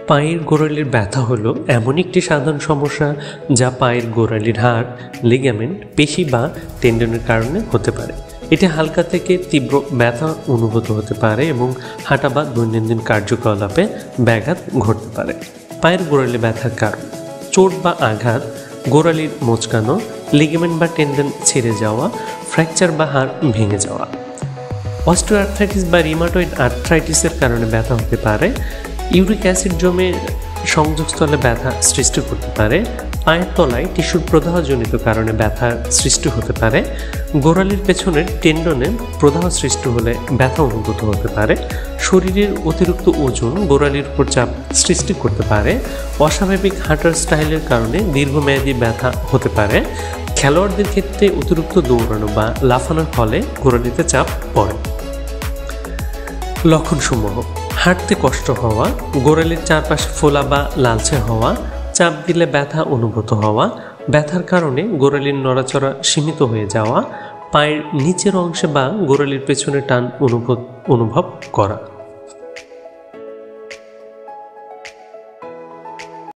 পায়ের গোড়ালির ব্যথা হলো এমন একটি সাধারণ সমস্যা যা পায়ের গোড়ালির হাড়, লিগামেন্ট, পেশি বা টেন্ডনের কারণে হতে পারে। এটি হালকা থেকে তীব্র ব্যথা অনুভূত হতে পারে এবং হাঁটা বা দৈনন্দিন কার্যকলাপে ব্যাঘাত ঘটতে পারে। পায়ের গোড়ালি ব্যথার কারণ: চোট বা আঘাত, গোড়ালির মোচকানো, লিগামেন্ট বা টেন্ডন ছিঁড়ে যাওয়া, ফ্র্যাকচার বা হাড় ভেঙে যাওয়া। অস্টিওআর্থ্রাইটিস বা রিউমাটয়েড আর্থ্রাইটিসের কারণে ব্যথা হতে পারে। ইউরিক অ্যাসিড জমে সংযোগস্থলে ব্যথা সৃষ্টি করতে পারে। পায়ের তলায় টিস্যুর প্রদাহজনিত কারণে ব্যথার সৃষ্টি হতে পারে। গোড়ালির পেছনের টেন্ডনে প্রদাহ সৃষ্টি হলে ব্যথা অনুভূত হতে পারে। শরীরের অতিরিক্ত ওজন গোড়ালির উপর চাপ সৃষ্টি করতে পারে। অস্বাভাবিক হাঁটার স্টাইলের কারণে দীর্ঘমেয়াদী ব্যথা হতে পারে। খেলোয়াড়দের ক্ষেত্রে অতিরিক্ত দৌড়ানো বা লাফানোর ফলে গোড়ালিতে চাপ পড়ে। লক্ষণসমূহ: হাঁটতে কষ্ট হওয়া, গোড়ালির চারপাশে ফোলা বা লালচে হওয়া, চাপ দিলে ব্যথা অনুভূত হওয়া, ব্যথার কারণে গোড়ালির নড়াচড়া সীমিত হয়ে যাওয়া, পায়ের নিচের অংশে বা গোড়ালির পেছনে টান অনুভব করা।